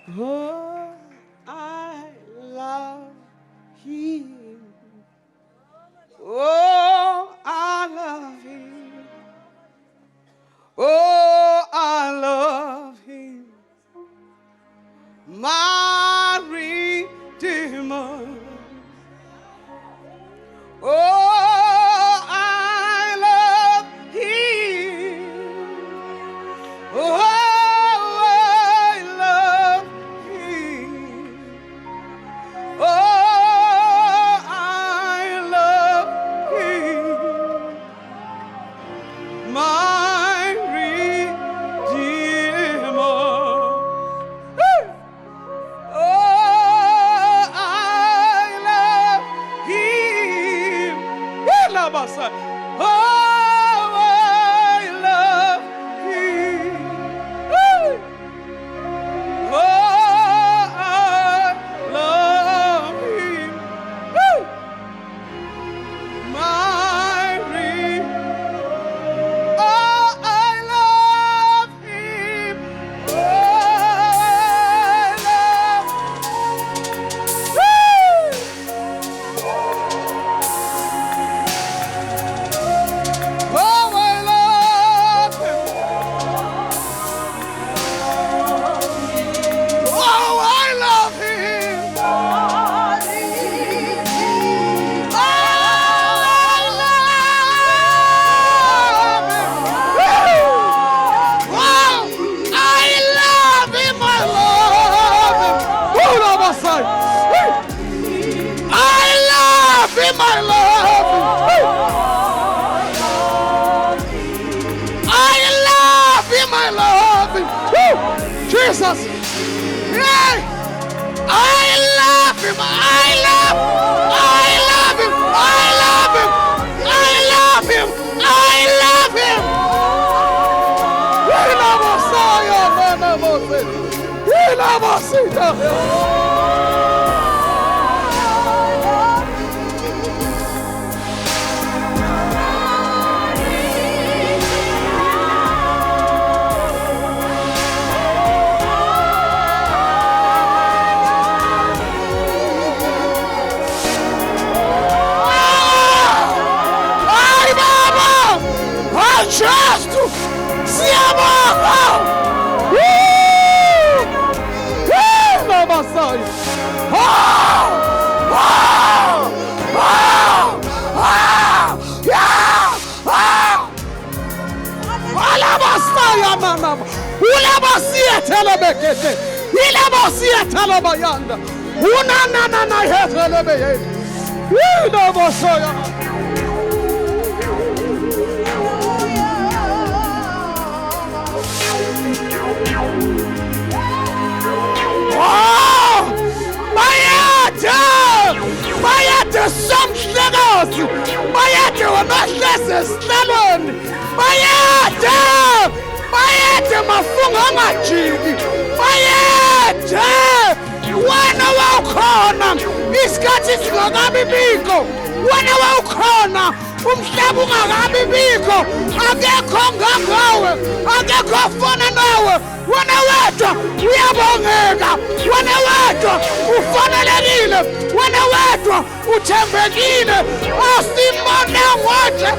Oh, I love him. Oh, I love him. Oh, I love him. My Redeemer. Oh, I love him. Oh, I love him. Oh, I love him. My Redeemer. Oh, I love him. Oh, I love him. Oh, I love him. My oh, I love him. Oh, I love oh, I love him. Oh, I love him. Oh, I love him. Wow, I love him. I love him. Oh, no, I love him. I love him. I love him. I love him. Woo! Jesus. Hey! I love him. I love him. I love him. I love him. I love him. We love Messiah. We love Messiah. Trust you. Siamo. Woo! No Messiah. Oh! Oh! Oh! Oh! Yeah! Oh! Ala Messiah mama. Ula Messiah telebekete. Ila Messiah telebayanda. Una na na na hetelebeye. No Messiah. Oh! Bayade somhlekazi. Bayade wamahleze esihlalweni. Bayade mafunga angajiki. Bayade wena wawukhona isikhathi singakabi bikho. Wena wawukhona umhlaba ungakabi bikho. Akekho ongangawe, akekho ofana nawe. Wena wedwa uyabongeka. Wena wedwa ufanelekile. Wena wedwa uthembekile. Asimone ngoje.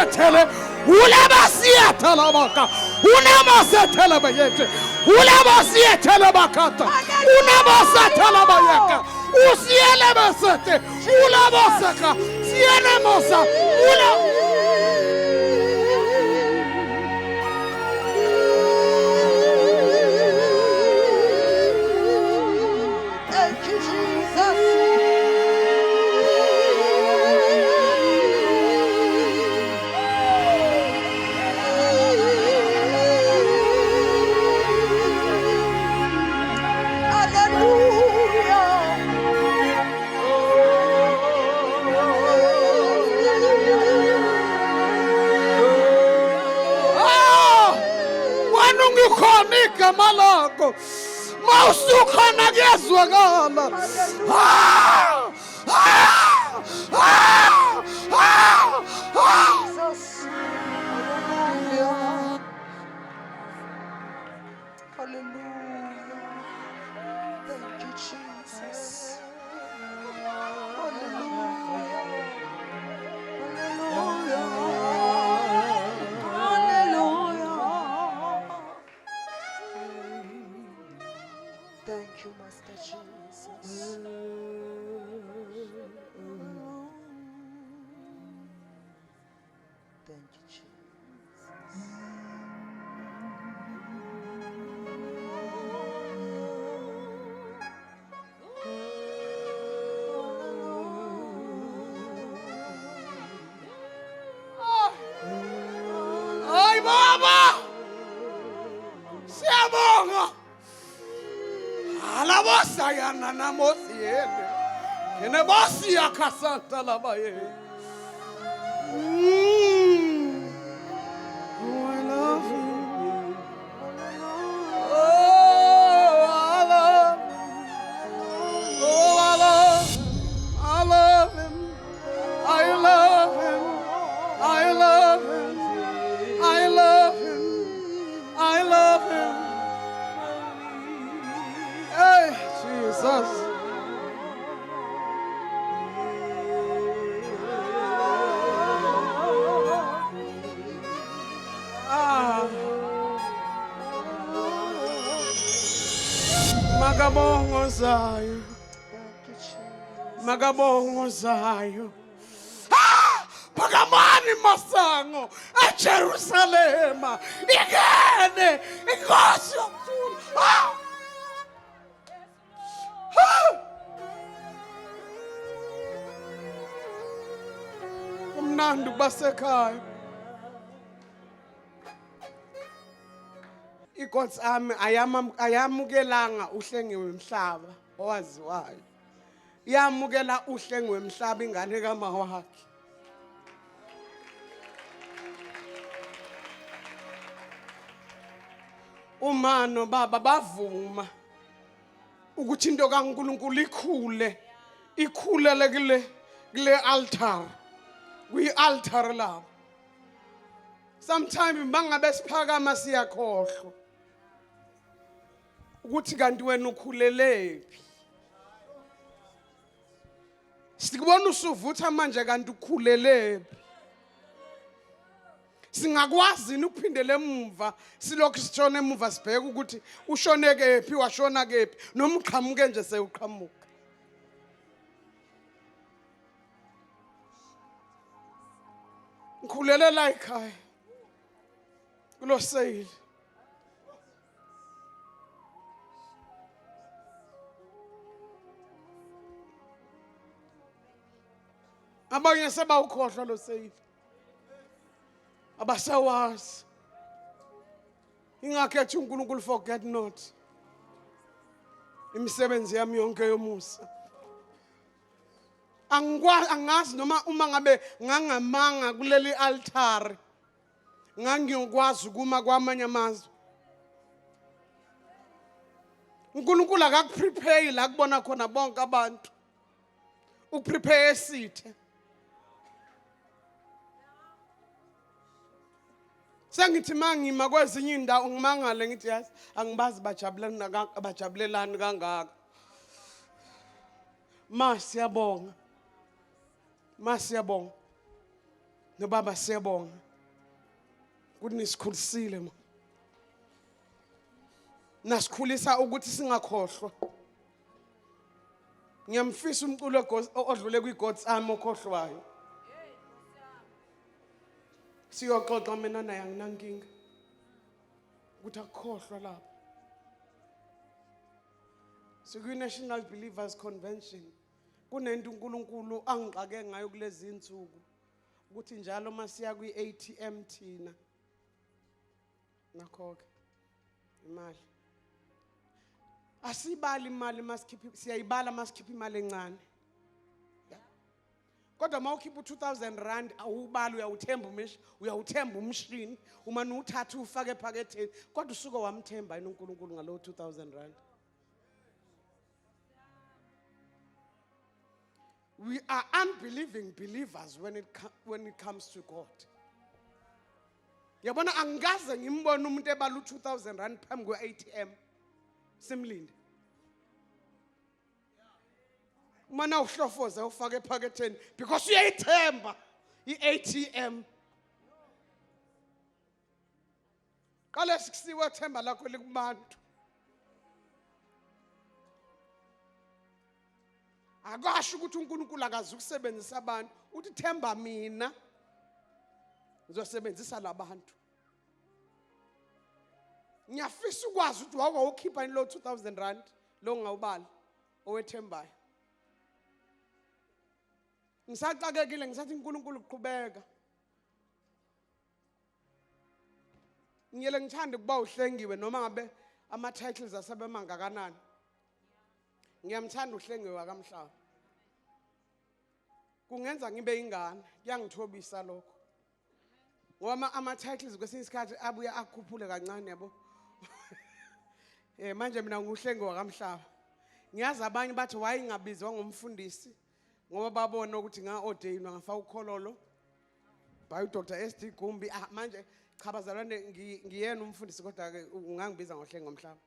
setele ulabasiyathala baka unamasethele bayete ulabasiyathala bakata unamasathala bayeka usiyele besete ulabasaka siyele mosa ula. Ukhonika maloko mawusukhona kuyezwakala Jesus. Hallelujah. Hallelujah. Thank you, Jesus. Hallelujah. Hallelujah. Hallelujah. Thank you, Master Jesus. Thank you, Jesus. Ay baba siyabonga alabosa yana namosi yene kene bosi yakasanta labaye. Oh, I love you. Oh, I love him. Oh, I love him. I love him. I love him. I love him. I love him. I love him. Hey, Jesus. Magabongo zayo. Thank you, Jesus. Magabongo zayo. Pagamani masango eJerusalema igene inkosi yomculo. Umnandi basekhaya. Inkosi ami ayamukelanga uhlenge wemhlaba owaziwayo. Yamukela uhlenge wemhlaba ingane kamawakhe. Uma nobaba bavuma ukuthi into kaNkulunkulu ikhulele kule altar kwi-altar lapho. Sometimes bangabe siphakama siyakhohlwa ukuthi kanti wena ukhulelephi. Sikubona usuvutha manje kanti ukhulelephi. Singakwazi ukuphindela emuva silokhu sitshona emuva sibheke ukuthi ushone kephi washona kephi noma uqhamuke nje sewuqhamuka. Ngikhulelela ekhaya kulo sale. Abanye sebawukhohlwa lo sale. Abasawazi. Ingakho ethi uNkulunkulu forget not. Imisebenzi yami yonke yomusa. Angazi noma uma ngabe ngangamanga kuleli altar ngangiyokwazi kuma kwamanye amazwe. uNkulunkulu akakuprepare la kubona khona bonke abantu. Ukuprepare esithe. Sengithi mangima kwezinye indawo ngimangale ngithi yazi angibazi bajabulelani kangaka. Masiyabonga. Nobaba siyabonga ukuthi nisikhulisile ma. Nasikhulisa ukuthi singakhohlwa. Ngiyamfisa umculo odlule kwiGod's Army okhohlwayo. Siyoxoxa mina naye anginankinga. Ukuthi akukhohlwa lapho. National Believers Convention kunento uNkulunkulu angixake ngayo kulezi insuku ukuthi njalo masiya kwi-ATM thina nakhokhe imali asibali imali masikhipha siyayibala masikhipha imali encane kodwa mawukhipha u2000 rand awubali uyawuthemba umshini uma uthatha ufake ephaketheni kodwa usuke wamthemba yini uNkulunkulu ngalo 2000 rand. We are unbelieving believers when it comes to God. Yabona angaze ngimbone umuntu ebala u2000 rand phambi kwe-ATM simlinde. Mana uhlofoza ufake ephaketheni because uyayithemba i-ATM. Qale sikusiwe themba lakho likubantu. Akasho ukuthi uNkulunkulu akazi ukusebenzisa abantu uthi themba mina ngizosebenzisa labantu. Ngiyafisa ukwazi ukuthi wawukhipha lo 2000 rand lo ngawubala owethembayo. Ngisaxakekile ngisathi uNkulunkulu uqhubeka. Ngiyele ngithande kuba uhlengiwe noma ngabe ama titles asebemangakanani. Ngiyamthanda uhlengiwe wakamhlaba. Kungenza ngibe ingane, kuyangithobisa lokho. Ngoba ama titles kwesinye isikhathi abuya akhuphule kancane yabo. Manje mina nguhlengiwe wakamhlaba. Ngiyazi abanye bathi wayengabizwa ngomfundisi ngoba babona ukuthi nga-ordainwa ngafaka ukhololo by Dr. SD Gumbi. Manje cha bazalwane ngiyena umfundisi kodwa ke ungangibiza ngohlengiwe ngomhlaba.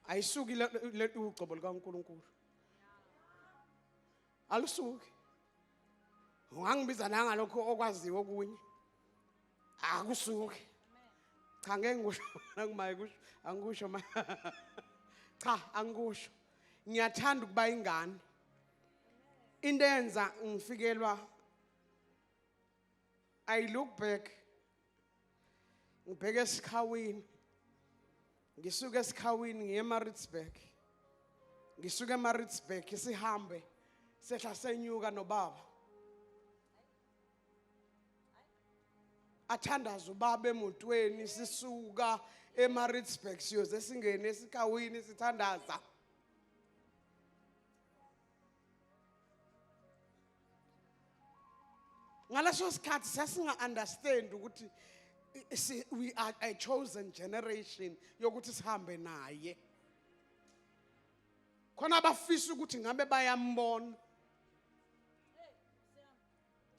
Ayisuki le ugcobo likaNkulunkulu. Alusuki. Ungangibiza nangalokho okwaziyo okunye. Akusuki. Cha ngeke ngisho nangumaye kusho angisho ma. Cha angisho. Ngiyathanda ukuba ingane. Into yenza ngifikelwa I look back. Ngibheke esikhawini. Ngisuka esikhawini ngiye eMaritzburg. Ngisuka eMaritzburg sihambe sehla senyuka nobaba. Athandaza ubaba emotweni sisuka eMaritzburg siyoze singene esikhawini sithandaza. Ngaleso sikhathi sasinga understand ukuthi we are a chosen generation yokuthi sihambe naye. Khona abafisa ukuthi ngabe bayambona.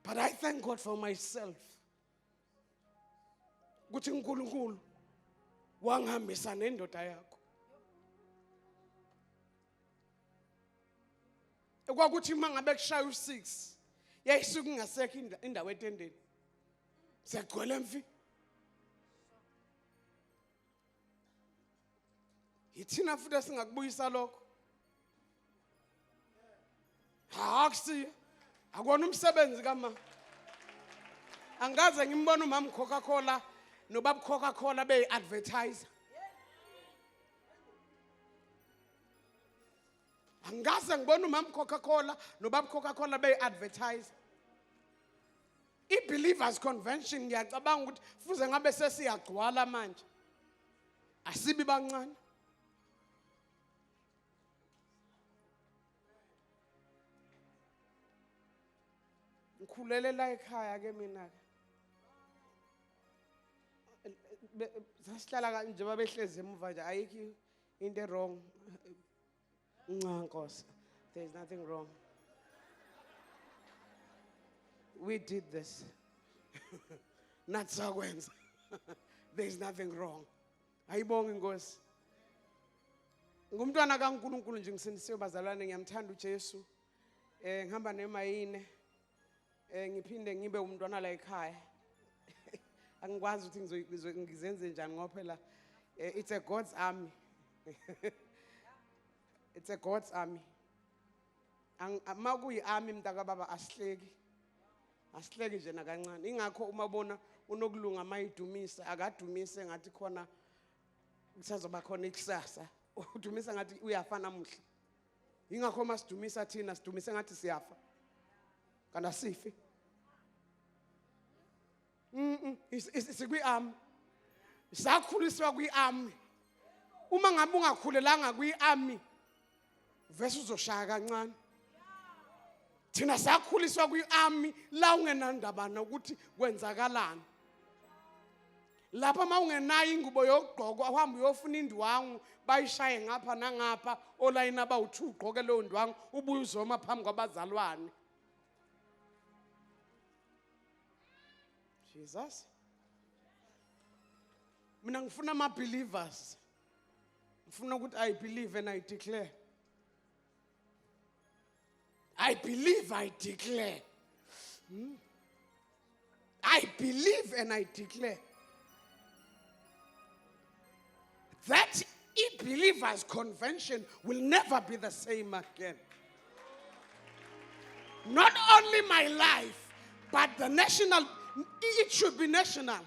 But I thank God for myself. Ukuthi uNkulunkulu wangihambisa nendoda yakho. Ekwakuthi mangabe kushaya u6 yayisuka ingasekho indawo etendeni. Siyagcwele mfi. Yithina futhi singakubuyisa lokho. Hakusiya. Akona umsebenzi kama. Angaze ngimbone umama Coca-Cola nobaba Coca-Cola beyi-advertiser. Angaze ngibone umama Coca-Cola nobaba Coca-Cola beyi-advertiser. I-Believers Convention ngiyacabanga ukuthi fuze ngabe sesiyagcwala manje. Asibi bancane. Ngikhulele la ekhaya ke mina ke. Sasihlala kanje babehlezi emuva nje ayikho into wrong. Nkosi. There is nothing wrong. We did this. Not sakwenza. There is nothing wrong. Ayibonge Nkosi. Ngumntwana kaNkulunkulu nje ngisindisiwe bazalwane ngiyamthanda uJesu. Ngihamba nemayine. ngiphinde ngibe umntwana la ekhaya. Angikwazi ukuthi ngizenze njani ngoba phela it's a God's army. It's a God's army. Makuyi army mntaka baba asihleki. Asihleki nje nakancane. Ingakho uma bona unokulunga mayidumisa akadumise ngathi khona kusazoba khona ikusasa. Udumisa ngathi uyafa namuhla. Ingakho masidumisa thina sidumise ngathi siyafa. Kana sifi. Sikwi-army. Sakhuliswa kwi-army. Uma ngabe ungakhulelanga kwi-army vese uzoshaya kancane. Thina sakhuliswa kwi-army la ungenandaba ukuthi kwenzakalani. Lapha mawungenayo ingubo yokugqoka uhamba uyofuna indwangu bayishaye ngapha nangapha olayini abawu2 ugqoke leyo ndwangu ubuye uzoma phambi kwabazalwane. Jesus. Mina ngifuna ama believers. Ngifuna ukuthi I believe and I declare. I believe, I declare. I believe and I declare that e-believers convention will never be the same again. Not only my life, but the national, it should be national.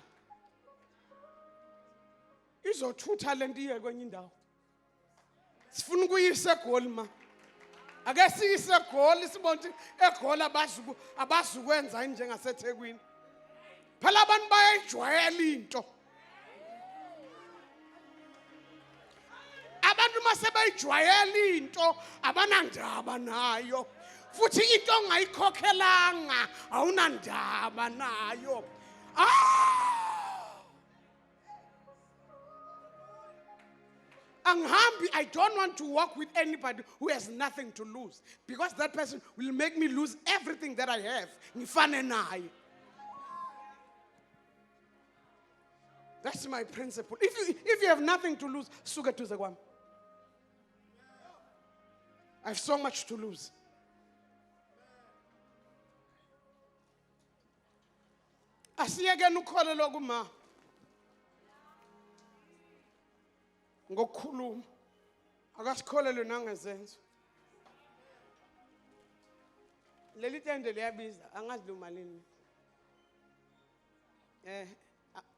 Izothutha lento iye kwenye indawo. Sifuna ukuyisa eGoli ma. Ake siyise eGoli sibonke eGoli abazukwenza njengaseThekwini. Phela abantu bayayijwayela into. Abantu mase bayijwayela into abanandaba nayo. Futhi into ongayikhokhelanga awunandaba nayo. Anghambi, I don't want to walk with anybody who has nothing to lose, because that person will make me lose everything that I have. Ngifane naye. That's my principle. If you have nothing to lose, suka tuze kwami. I have so much to lose. Asiyeke ukholelwa kuma. Ngokukhuluma akasikholelwe nangezenzo. Leli tende liyabiza angazi lo malini.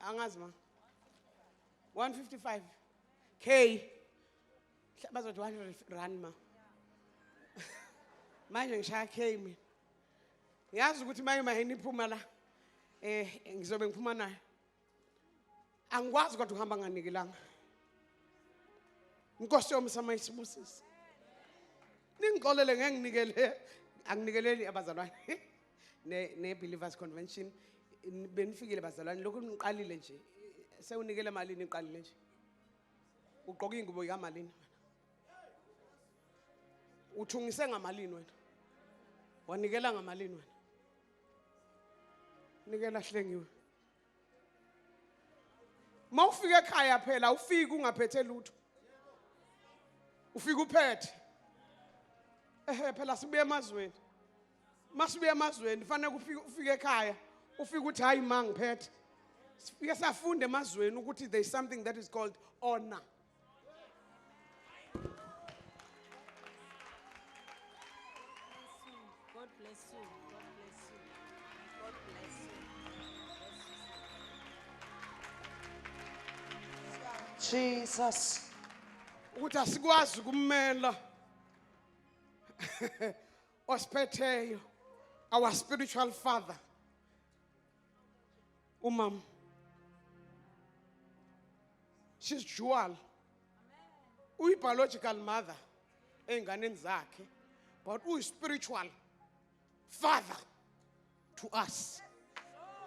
Angazi ma 155 K bazothi 100 rand ma. Manje ngishaya K mina. Yazi ukuthi maye maheni iphuma la ngizobe ngiphuma naye. Angikwazi kodwa uhamba nganikelanga. Inkosi yomsama isibusisi. Ningixolele ngeke nginikele anginikeleli abazalwane ne believers convention benifikile bazalwane lokho niqalile nje sewunikele malini iqalile nje ugqoka ingubo yamalini wena uthungise ngamalini wena wanikela ngamalini wena nikela hlengiwe mawufika ekhaya phela ufika ungaphethe lutho ufika uphethe phela sibuye emazweni masibuye emazweni fanele ufike ekhaya ufike uthi hayi ma ngiphethe sifike safunde emazweni ukuthi there is something that is called honor. God bless you. God bless you. God bless you. Jesus. Ukuthi asikwazi ukumela osiphetheyo our spiritual father umam. She's dual. Uyi biological mother enganeni zakhe, but uyi spiritual father to us.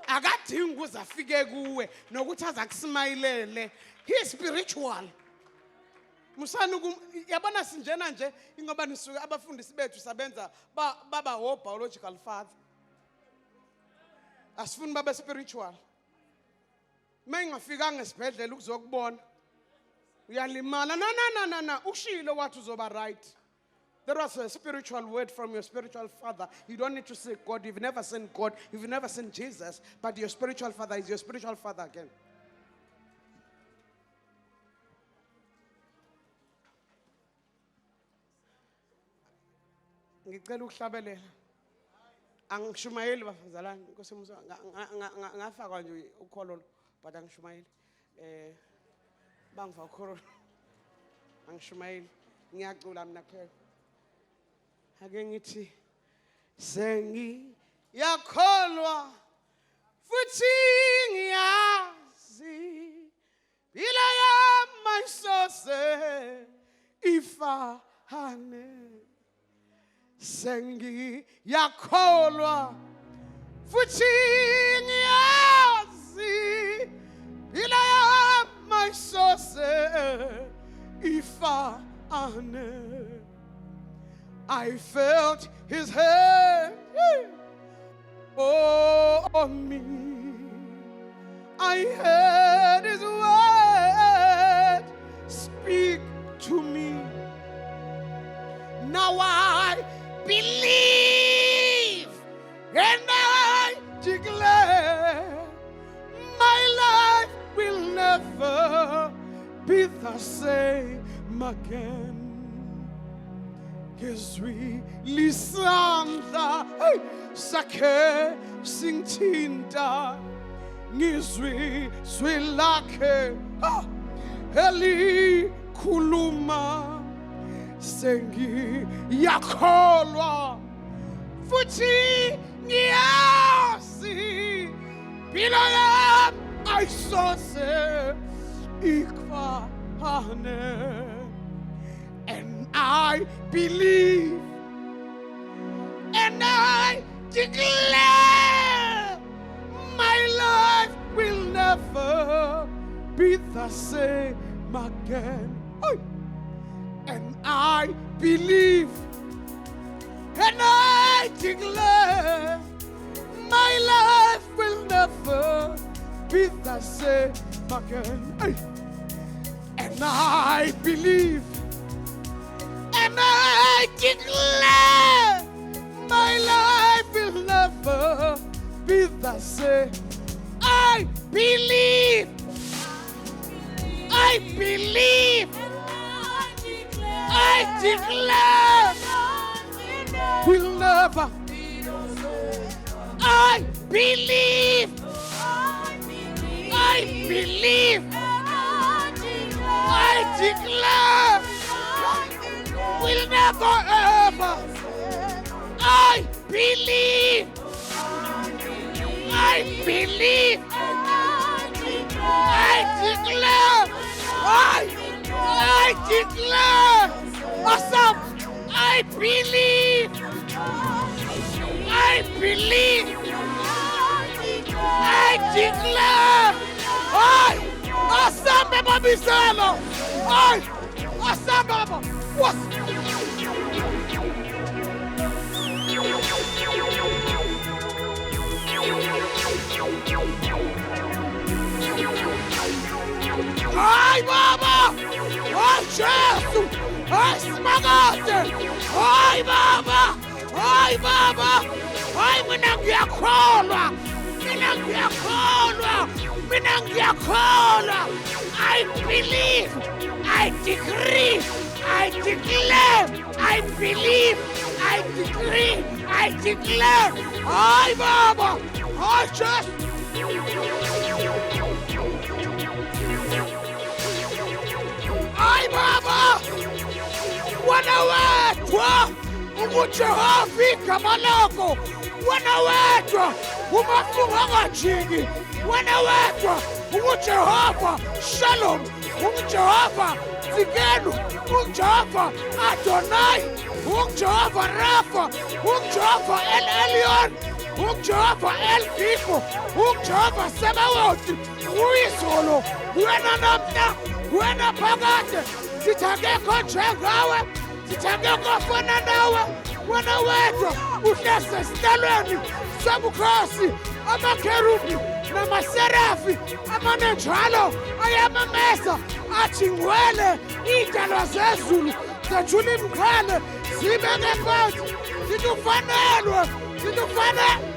Akadingi ukuze afike kuwe nokuthi azakusimayilele. He is spiritual. Musana yabona sinjena nje ingoba nisuke abafundisi bethu sabenza baba ho biological father. Asifuni babe spiritual. Mengafika ngesibhedlela ukuzokubona uyalimala na ushilo wathi uzoba right. That was a spiritual word from your spiritual father. You don't need to say God. You've never seen God. You've never seen Jesus. But your spiritual father is your spiritual father again. Ngicela ukuhlabelela. Angishumayeli bafazalana. Inkosi yomso ngafakwa nje ukhololo but angishumayeli. Bangifa ukhololo. Angishumayeli. Ngiyacula mina kuphela. Ake ngithi sengiyakholwa futhi ngiyazi bila yami ayisose ifane sengiyakholwa futhi ngiyazi bila yami ayisose ifane. I felt his hand on me. I heard his word speak to me. Now I believe and I declare my life will never be the same again. Ngizwi lisandla sakhe singithinta ngizwi zwi lakhe elikhuluma sengiyakholwa futhi ngiyazi bila yami ayisose ikfane. And I believe and I declare my life will never be the same again. And I believe and I declare my life will never be the same again. And I believe and I declare my life will never be the same. I believe. I believe. I declare will never. I believe. I believe. I declare will never ever. I believe. I believe. I declare. I declare. Awesome. I believe. I believe. I declare. Awesome. Baby Salo. Awesome. Baba. What? Ay, Baba! Ay, Jesus! Ay, smagate! Ay, Baba! Ay, Baba! Ay, mina ngiyakholwa! Mina ngiyakholwa! Mina ngiyakholwa! I believe! I decree! I declare! I believe! I decree! I declare! Ay, Baba! Ay, Jesus! Ay, Baba! Wanawetwa umuJehova igama lakho. Wanawetwa umafunga ngajiki. Wanawetwa umuJehova Shalom. UmJehova Tsikenu. UmJehova Adonai. UmJehova Rafa. UmJehova El Elyon. UmJehova El Giko. UmJehova Sabaoth. Uyizolo. Wena namhla. Wena phakade. Sithangekho njengawe. Sithangekho fana nawe. Wena wedwa uhlezi esihlalweni sobukhosi. Amakherubi namaserafi amane njalo ayamameza athi ngwele iy'ndalwa zezulu zethula imqhele Sibeke phansi. Sithi ufanelwe. Sithi ufanelwe.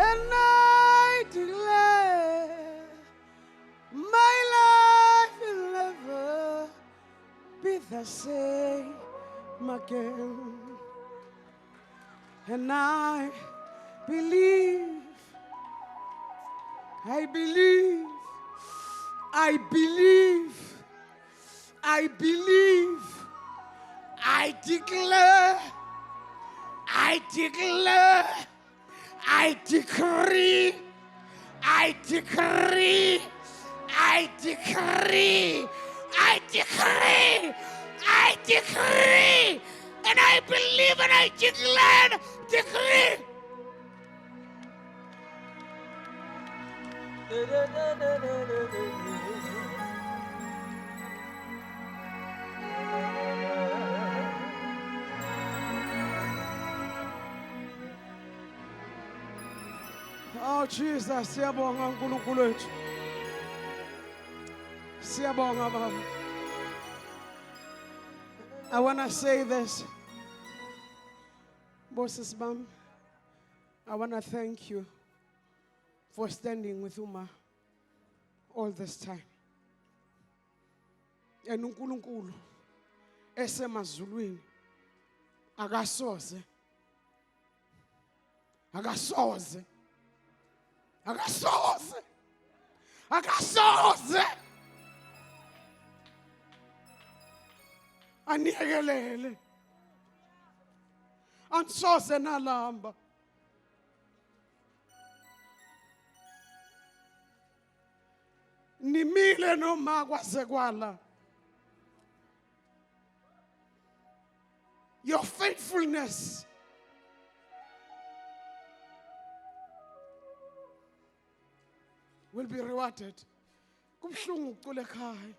And I declare my life will never be the same again. And I believe, I believe, I believe, I believe, I declare, I declare, I decree, I decree, I decree, I decree, I decree, and I believe and I declare, decree. Oh Jesus, siyabonga uNkulunkulu wethu. Siyabonga Baba. I want to say this. Bosses Bam, I want to thank you for standing with Uma all this time. And uNkulunkulu esemazulwini akasoze akasoze akasoze akasoze anikelele ansoze nalamba nimile noma kwaze kwala. Your faithfulness will be rewarded. Kubuhlungu ukucula ekhaya.